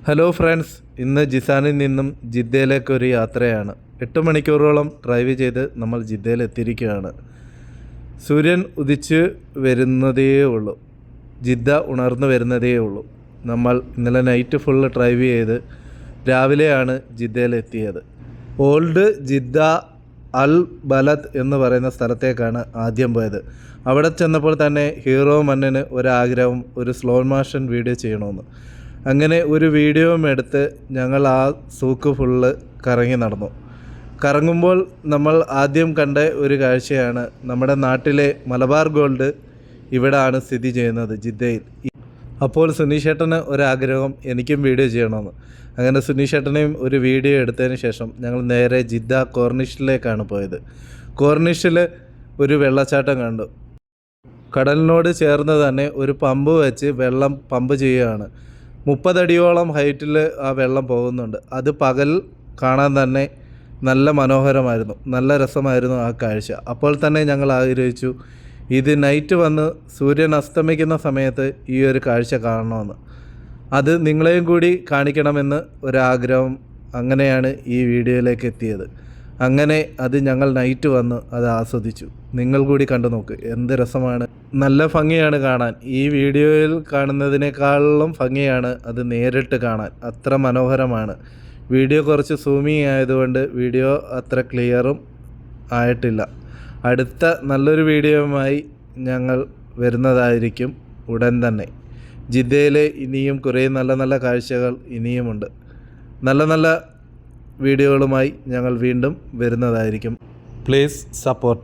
Hello friends, ഇന്ന് ജിസാനിൽ നിന്നും ജിദ്ദയിലേക്കൊരു യാത്രയാണ്. 8 മണിക്കൂറോളം ഡ്രൈവ് ചെയ്ത് നമ്മൾ ജിദ്ദയിൽ എത്തിയിരിക്കുകയാണ്. സൂര്യൻ ഉദിച്ച് വരുന്നതേ ഉള്ളൂ, ജിദ്ദ ഉണർന്നു വരുന്നതേ ഉള്ളൂ. നമ്മൾ ഇന്നലെ നൈറ്റ് ഫുള്ള് ഡ്രൈവ് ചെയ്ത് രാവിലെയാണ് ജിദ്ദയിൽ എത്തിയത്. ഓൾഡ് ജിദ്ദ അൽ ബലദ് എന്ന് പറയുന്ന സ്ഥലത്തേക്കാണ് ആദ്യം പോയത്. അവിടെ ചെന്നപ്പോൾ തന്നെ ഹീറോ മന്നന് ഒരാഗ്രഹം, ഒരു സ്ലോ മോഷൻ വീഡിയോ ചെയ്യണമെന്ന്. അങ്ങനെ ഒരു വീഡിയോയും എടുത്ത് ഞങ്ങൾ ആ സൂക്ക് ഫുള്ള് കറങ്ങി നടന്നു. കറങ്ങുമ്പോൾ നമ്മൾ ആദ്യം കണ്ട ഒരു കാഴ്ചയാണ് നമ്മുടെ നാട്ടിലെ മലബാർ ഗോൾഡ് ഇവിടെയാണ് സ്ഥിതി ചെയ്യുന്നത്, ജിദ്ദയിൽ. അപ്പോൾ സുനീഷേട്ടന് ഒരാഗ്രഹം, എനിക്കും വീഡിയോ ചെയ്യണമെന്ന്. അങ്ങനെ സുനീഷേട്ടനെയും ഒരു വീഡിയോ എടുത്തതിന് ശേഷം ഞങ്ങൾ നേരെ ജിദ്ദ കോർണിഷിലേക്കാണ് പോയത്. കോർണിഷിൽ ഒരു വെള്ളച്ചാട്ടം കണ്ടു. കടലിനോട് ചേർന്ന് തന്നെ ഒരു പമ്പ് വെച്ച് വെള്ളം പമ്പ് ചെയ്യുകയാണ്. 30 അടിയോളം ഹൈറ്റിൽ ആ വെള്ളം പോകുന്നുണ്ട്. അത് പകൽ കാണാൻ തന്നെ നല്ല മനോഹരമായിരുന്നു, നല്ല രസമായിരുന്നു ആ കാഴ്ച. അപ്പോൾ തന്നെ ഞങ്ങൾ ആഗ്രഹിച്ചു, ഇത് നൈറ്റ് വന്ന് സൂര്യൻ അസ്തമിക്കുന്ന സമയത്ത് ഈ ഒരു കാഴ്ച കാണണമെന്ന്. അത് നിങ്ങളെയും കൂടി കാണിക്കണമെന്ന് ഒരാഗ്രഹം. അങ്ങനെയാണ് ഈ വീഡിയോയിലേക്ക് എത്തിയത്. അങ്ങനെ അത് ഞങ്ങൾ നൈറ്റ് വന്ന് അത് ആസ്വദിച്ചു. നിങ്ങൾ കൂടി കണ്ടു നോക്ക്, എന്ത് രസമാണ്, നല്ല ഭംഗിയാണ് കാണാൻ. ഈ വീഡിയോയിൽ കാണുന്നതിനേക്കാളും ഭംഗിയാണ് അത് നേരിട്ട് കാണാൻ, അത്ര മനോഹരമാണ്. വീഡിയോ കുറച്ച് സൂമിങ് ആയതുകൊണ്ട് വീഡിയോ അത്ര ക്ലിയറും ആയിട്ടില്ല. അടുത്ത നല്ലൊരു വീഡിയോയുമായി ഞങ്ങൾ വരുന്നതായിരിക്കും ഉടൻ തന്നെ. ജിദ്ദയിലെ ഇനിയും കുറേ നല്ല നല്ല കാഴ്ചകൾ ഇനിയുമുണ്ട്. നല്ല നല്ല വീഡിയോകളുമായി ഞങ്ങൾ വീണ്ടും വരുന്നതായിരിക്കും. Please support.